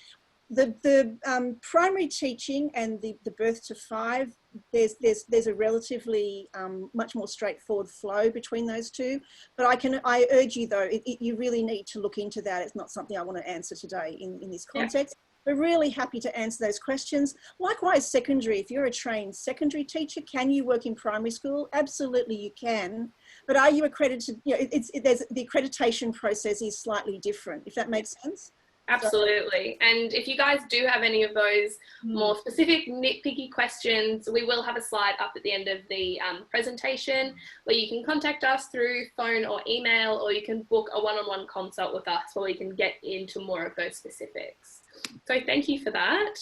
The primary teaching and the birth to 5, there's a relatively much more straightforward flow between those two. But I urge you though, you really need to look into that. It's not something I want to answer today in this context. Yeah. We're really happy to answer those questions. Likewise, secondary, if you're a trained secondary teacher, can you work in primary school? Absolutely you can. But are you accredited? You know, the accreditation process is slightly different, if that makes sense. Absolutely. And if you guys do have any of those more specific nitpicky questions, we will have a slide up at the end of the presentation where you can contact us through phone or email, or you can book a one-on-one consult with us where we can get into more of those specifics. So thank you for that.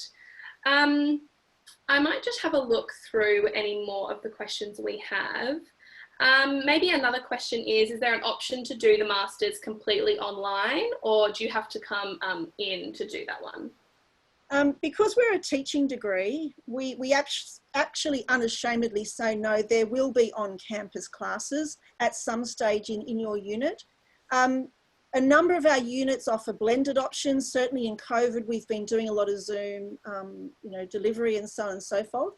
I might just have a look through any more of the questions we have. Maybe another question is there an option to do the Masters completely online, or do you have to come in to do that one? Because we're a teaching degree, we actually unashamedly say no, there will be on-campus classes at some stage in your unit. A number of our units offer blended options. Certainly in COVID, we've been doing a lot of Zoom, delivery and so on and so forth.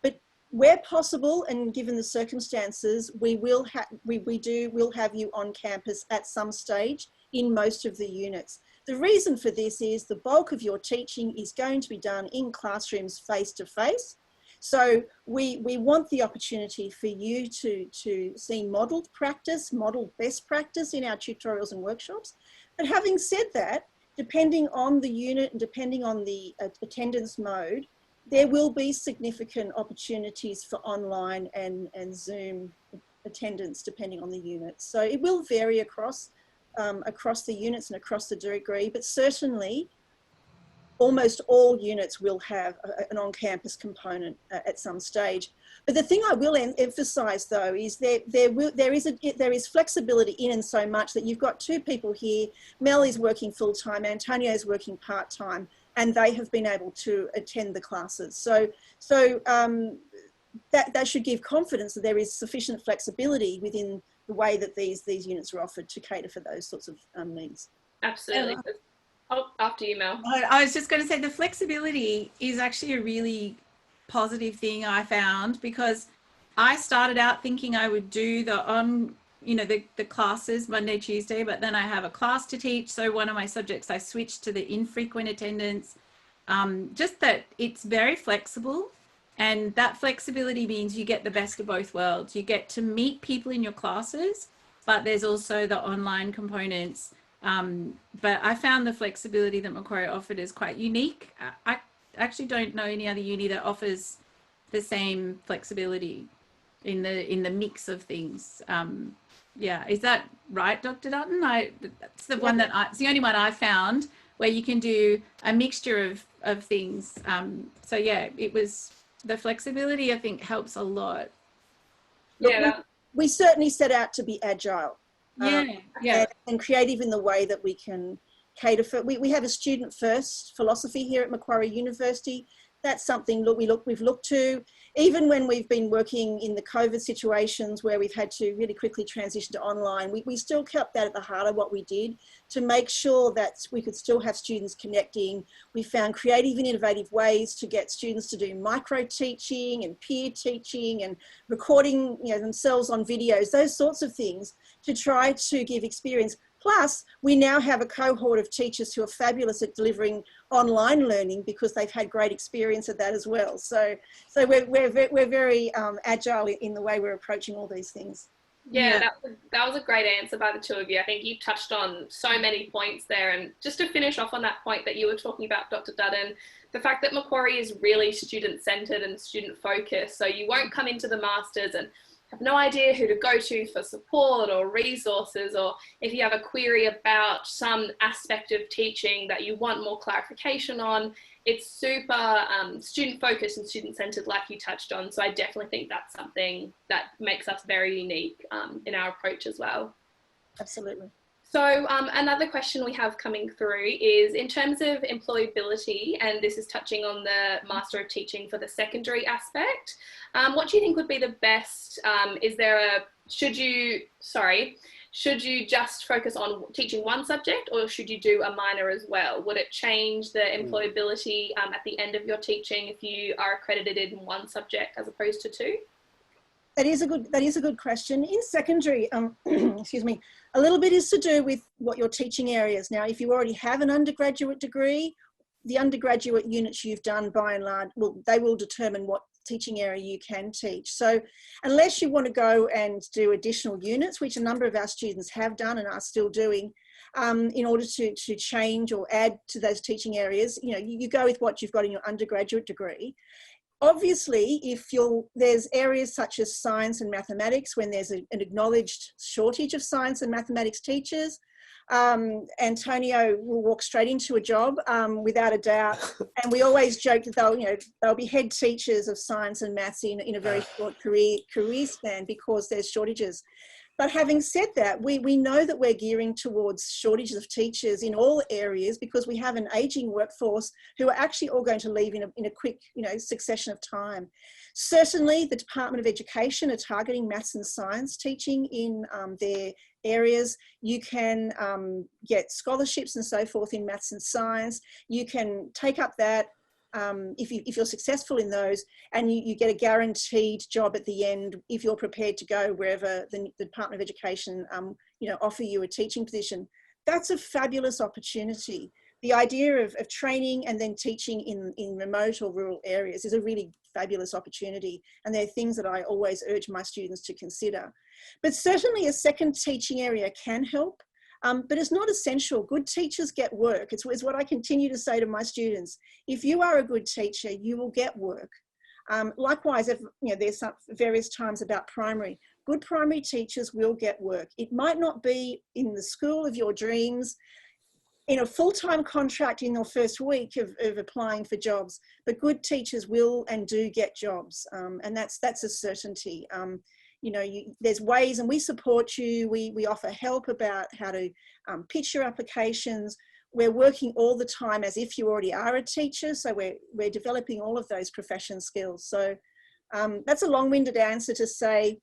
But where possible, and given the circumstances, we'll have you on campus at some stage in most of the units. The reason for this is the bulk of your teaching is going to be done in classrooms face to face. So we want the opportunity for you to see modelled practice, modelled best practice in our tutorials and workshops. But having said that, depending on the unit and depending on the attendance mode, there will be significant opportunities for online and Zoom attendance depending on the unit. So it will vary across the units and across the degree, but certainly almost all units will have an on-campus component at some stage. But the thing I will emphasise though is there is flexibility in and so much that you've got two people here. Mel is working full-time, Antonio is working part-time, and they have been able to attend the classes. So that should give confidence that there is sufficient flexibility within the way that these units are offered to cater for those sorts of needs. Absolutely. Oh, after you, Mel. I was just going to say the flexibility is actually a really positive thing I found, because I started out thinking I would do the classes Monday, Tuesday, but then I have a class to teach. So one of my subjects, I switched to the infrequent attendance, just that it's very flexible. And that flexibility means you get the best of both worlds. You get to meet people in your classes, but there's also the online components. But I found the flexibility that Macquarie offered is quite unique. I actually don't know any other uni that offers the same flexibility in the mix of things. Yeah, is that right, Dr. Dutton? That's the one it's the only one I found where you can do a mixture of things. So yeah, it was the flexibility, I think, helps a lot. Look, we certainly set out to be agile. And creative in the way that we can cater for. We have a student first philosophy here at Macquarie University. that's something we've looked to. Even when we've been working in the COVID situations where we've had to really quickly transition to online, we still kept that at the heart of what we did to make sure that we could still have students connecting. We found creative and innovative ways to get students to do micro teaching and peer teaching and recording, you know, themselves on videos, those sorts of things to try to give experience. Plus, we now have a cohort of teachers who are fabulous at delivering online learning because they've had great experience at that as well. So we're very agile in the way we're approaching all these things. Yeah, that was a great answer by the two of you. I think you touched on so many points there. And just to finish off on that point that you were talking about, Dr. Dutton, the fact that Macquarie is really student-centred and student-focused. So you won't come into the Masters and have no idea who to go to for support or resources, or if you have a query about some aspect of teaching that you want more clarification on, it's super student focused and student centered like you touched on. So I definitely think that's something that makes us very unique in our approach as well. Absolutely. So another question we have coming through is in terms of employability, and this is touching on the Master of Teaching for the secondary aspect, what do you think would be the best? Should you just focus on teaching one subject, or should you do a minor as well? Would it change the employability at the end of your teaching if you are accredited in one subject as opposed to two? That is a good question. In secondary, excuse me, a little bit is to do with what your teaching area is. Now, if you already have an undergraduate degree, the undergraduate units you've done by and large, they will determine what teaching area you can teach. So unless you want to go and do additional units, which a number of our students have done and are still doing, in order to change or add to those teaching areas, you know, you go with what you've got in your undergraduate degree. Obviously, there's areas such as science and mathematics, when there's an acknowledged shortage of science and mathematics teachers, Antonio will walk straight into a job without a doubt. And we always joke that they'll be head teachers of science and maths in a very short career span because there's shortages. But having said that, we know that we're gearing towards shortages of teachers in all areas because we have an ageing workforce who are actually all going to leave in a quick, succession of time. Certainly, the Department of Education are targeting maths and science teaching in their areas. You can get scholarships and so forth in maths and science. You can take up that. If you're successful in those, and you get a guaranteed job at the end if you're prepared to go wherever the Department of Education offer you a teaching position. That's a fabulous opportunity. The idea of training and then teaching in remote or rural areas is a really fabulous opportunity, and they're things that I always urge my students to consider. But certainly a second teaching area can help. But it's not essential. Good teachers get work. It's what I continue to say to my students. If you are a good teacher, you will get work. Likewise, there's some various times about primary. Good primary teachers will get work. It might not be in the school of your dreams, in a full-time contract in your first week of applying for jobs, but good teachers will and do get jobs, and that's a certainty. There's ways, and we support you. We offer help about how to pitch your applications. We're working all the time as if you already are a teacher. So we're developing all of those profession skills. So that's a long-winded answer to say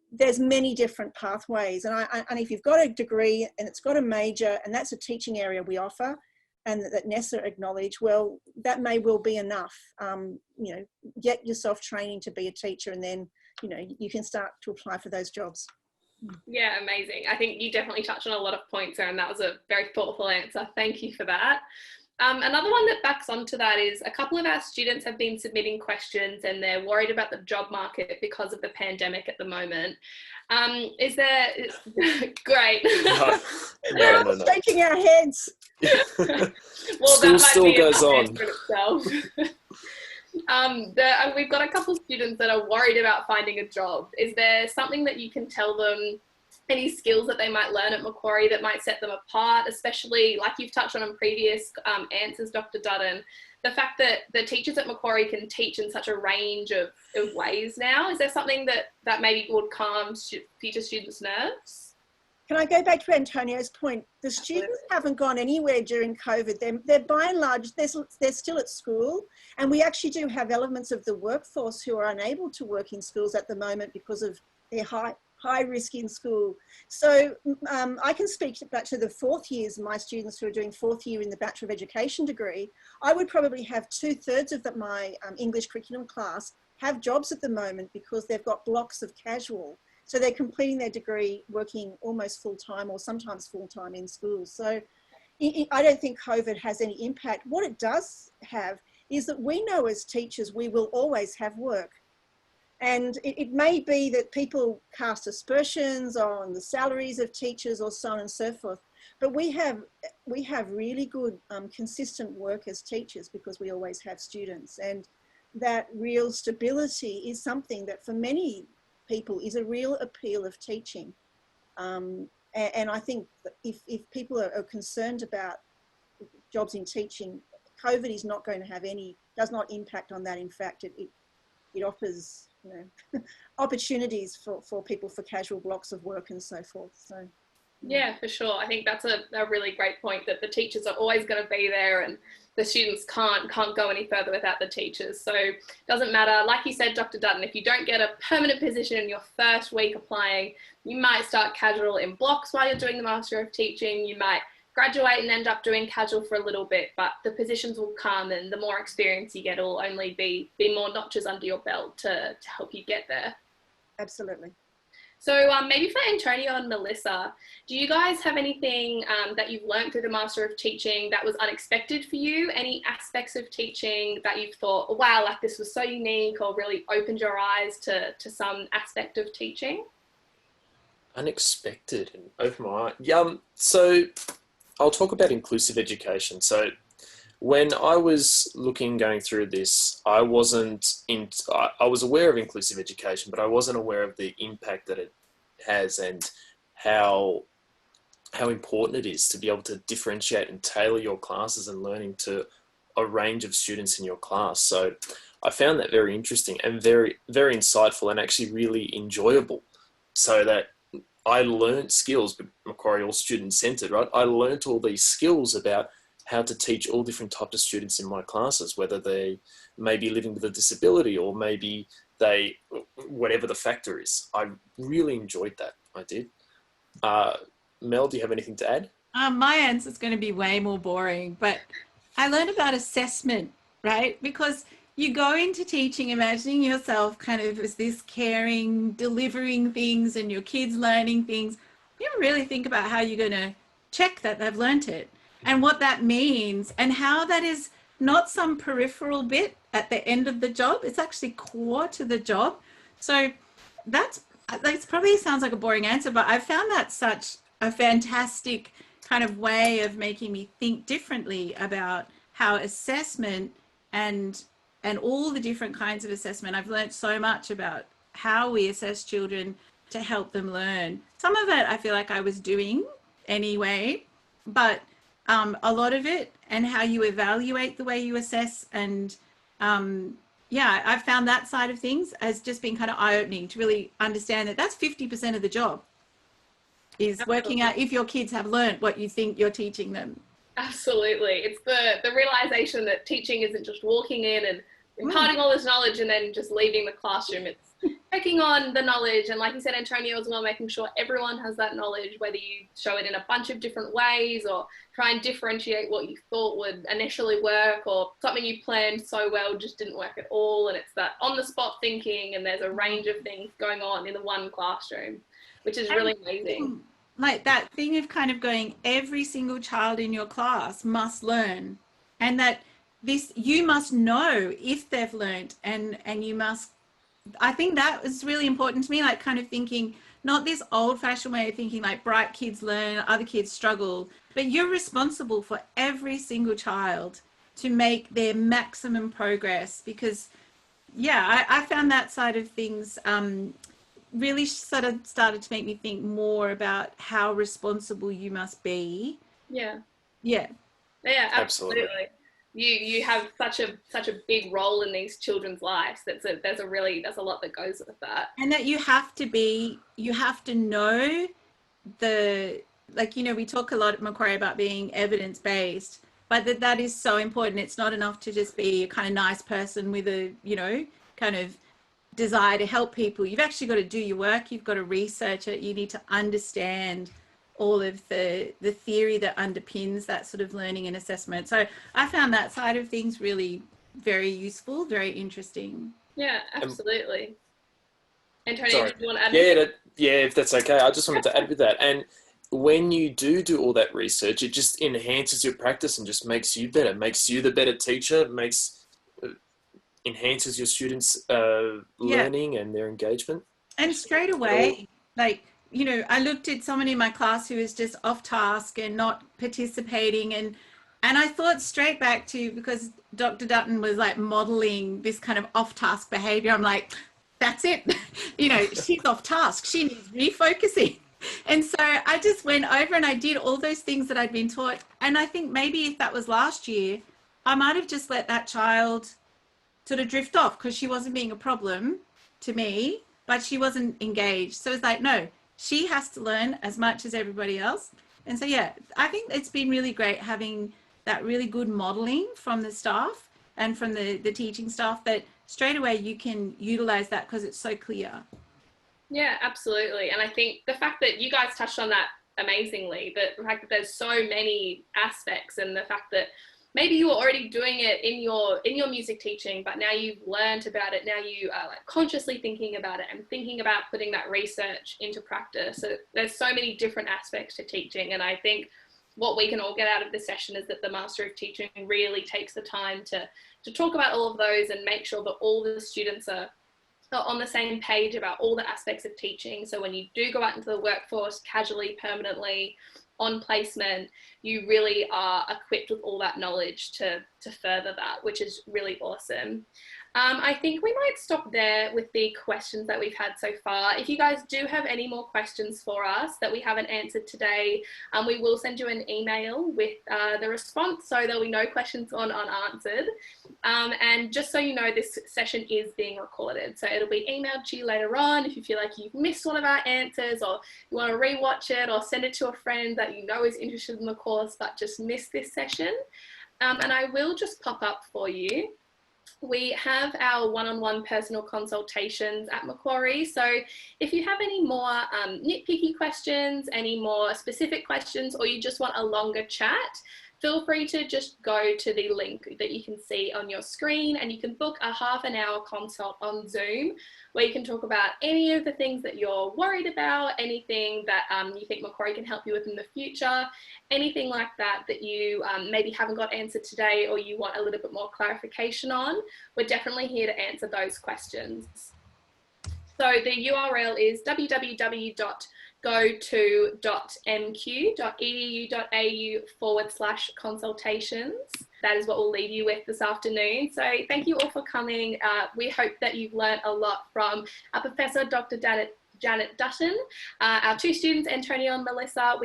there's many different pathways. And if you've got a degree and it's got a major, and that's a teaching area we offer, and that NESA acknowledge, well, that may well be enough. Get yourself training to be a teacher, and then you can start to apply for those jobs. Yeah, amazing. I think you definitely touched on a lot of points there, and that was a very thoughtful answer. Thank you for that. Another one that backs onto that is a couple of our students have been submitting questions and they're worried about the job market because of the pandemic at the moment. Is there, great. No. Shaking our heads. Well, School still goes on. We've got a couple of students that are worried about finding a job. Is there something that you can tell them, any skills that they might learn at Macquarie that might set them apart, especially like you've touched on in previous answers, Dr. Dutton, the fact that the teachers at Macquarie can teach in such a range of ways now? Is there something that maybe would calm future students' nerves? Can I go back to Antonio's point? The students haven't gone anywhere during COVID. They're by and large, they're still at school. And we actually do have elements of the workforce who are unable to work in schools at the moment because of their high risk in school. So I can speak back to the fourth years, my students who are doing fourth year in the Bachelor of Education degree. I would probably have 2/3 of my English curriculum class have jobs at the moment because they've got blocks of casual. So they're completing their degree, working almost full-time or sometimes full-time in schools. So I don't think COVID has any impact. What it does have is that we know as teachers, we will always have work. And it may be that people cast aspersions on the salaries of teachers or so on and so forth, but we have really good consistent work as teachers because we always have students. And that real stability is something that for many people is a real appeal of teaching. And I think that if people are concerned about jobs in teaching, COVID is not going to does not impact on that. In fact, it offers, opportunities for people for casual blocks of work and so forth. So yeah, for sure. I think that's a really great point, that the teachers are always going to be there and the students can't go any further without the teachers. So it doesn't matter. Like you said, Dr. Dutton, if you don't get a permanent position in your first week applying, you might start casual in blocks while you're doing the Master of Teaching. You might graduate and end up doing casual for a little bit, but the positions will come, and the more experience you get, will only be more notches under your belt to help you get there. Absolutely. So maybe for Antonio and Melissa, do you guys have anything that you've learned through the Master of Teaching that was unexpected for you? Any aspects of teaching that you've thought, wow, like this was so unique, or really opened your eyes to some aspect of teaching? Unexpected and open my eye. Yeah, so I'll talk about inclusive education. So when I was going through this, I was aware of inclusive education, but I wasn't aware of the impact that it has and how important it is to be able to differentiate and tailor your classes and learning to a range of students in your class. So I found that very interesting and very, very insightful and actually really enjoyable, so that I learned skills, but Macquarie all student centered, right? I learned all these skills about how to teach all different types of students in my classes, whether they may be living with a disability or maybe whatever the factor is. I really enjoyed that. I did. Mel, do you have anything to add? My answer is going to be way more boring, but I learned about assessment, right? Because you go into teaching imagining yourself kind of as this caring, delivering things and your kids learning things. You don't really think about how you're going to check that they've learnt it and what that means and how that is not some peripheral bit at the end of the job. It's actually core to the job. So that probably sounds like a boring answer, but I found that such a fantastic kind of way of making me think differently about how assessment and all the different kinds of assessment. I've learned so much about how we assess children to help them learn. Some of it I feel like I was doing anyway, but a lot of it, and how you evaluate the way you assess, and I found that side of things as just being kind of eye-opening to really understand that that's 50% of the job, is working out if your kids have learned what you think you're teaching them. Absolutely. It's the realization that teaching isn't just walking in and imparting all this knowledge and then just leaving the classroom. It's checking on the knowledge, and like you said, Antonio, as well, making sure everyone has that knowledge, whether you show it in a bunch of different ways or try and differentiate what you thought would initially work, or something you planned so well just didn't work at all. And it's that on-the-spot thinking, and there's a range of things going on in the one classroom, which is really amazing. Like that thing of kind of going, every single child in your class must learn, and that you must know if they've learned, and you must, I think that was really important to me, like kind of thinking, not this old-fashioned way of thinking like bright kids learn, other kids struggle, but you're responsible for every single child to make their maximum progress. Because I found that side of things really sort of started to make me think more about how responsible you must be. Yeah, Absolutely. You have such a big role in these children's lives. There's a lot that goes with that. And that you have to know like, you know, we talk a lot at Macquarie about being evidence-based, but that is so important. It's not enough to just be a kind of nice person with a, you know, kind of desire to help people. You've actually got to do your work. You've got to research it. You need to understand all of the theory that underpins that sort of learning and assessment. So I found that side of things really very useful, very interesting. Yeah, absolutely. Antonio, Sorry. do you want to add Yeah, yeah, if that's okay. I just wanted to add with that. And when you do all that research, it just enhances your practice and just makes you better, makes you the better teacher, enhances your students' learning and their engagement. And straight away, like, you know, I looked at someone in my class who was just off task and not participating, and I thought straight back to, because Dr. Dutton was like modeling this kind of off task behavior. I'm like, that's it. You know, she's off task. She needs refocusing. And so I just went over and I did all those things that I'd been taught. And I think maybe if that was last year, I might have just let that child sort of drift off because she wasn't being a problem to me, but she wasn't engaged. So it's like, no, she has to learn as much as everybody else. And so, yeah, I think it's been really great having that really good modeling from the staff and from the teaching staff, that straight away you can utilize that because it's so clear. Yeah, absolutely. And I think the fact that you guys touched on that amazingly, the fact that there's so many aspects, and the fact that maybe you were already doing it in your music teaching, but now you've learned about it. Now you are like consciously thinking about it and thinking about putting that research into practice. So there's so many different aspects to teaching. And I think what we can all get out of this session is that the Master of Teaching really takes the time to talk about all of those and make sure that all the students are on the same page about all the aspects of teaching. So when you do go out into the workforce, casually, permanently, on placement, you really are equipped with all that knowledge to further that, which is really awesome. I think we might stop there with the questions that we've had so far. If you guys do have any more questions for us that we haven't answered today, we will send you an email with the response, so there'll be no questions gone unanswered. And just so you know, this session is being recorded, so it'll be emailed to you later on if you feel like you've missed one of our answers, or you want to rewatch it, or send it to a friend that you know is interested in the course but just missed this session. And I will just pop up for you. We have our one-on-one personal consultations at Macquarie. So if you have any more nitpicky questions, any more specific questions, or you just want a longer chat, feel free to just go to the link that you can see on your screen, and you can book a half-an-hour consult on Zoom where you can talk about any of the things that you're worried about, anything that you think Macquarie can help you with in the future, anything like that that you maybe haven't got answered today or you want a little bit more clarification on. We're definitely here to answer those questions. So the URL is www.go2.mq.edu.au/consultations. That is what we'll leave you with this afternoon. So thank you all for coming. We hope that you've learned a lot from our Professor Dr. Janet Dutton, our two students, Antonio and Melissa.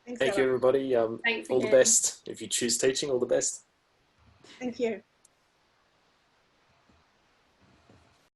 Thanks, Thank you, everybody. Thanks all again. the best. If you choose teaching, all the best. Thank you.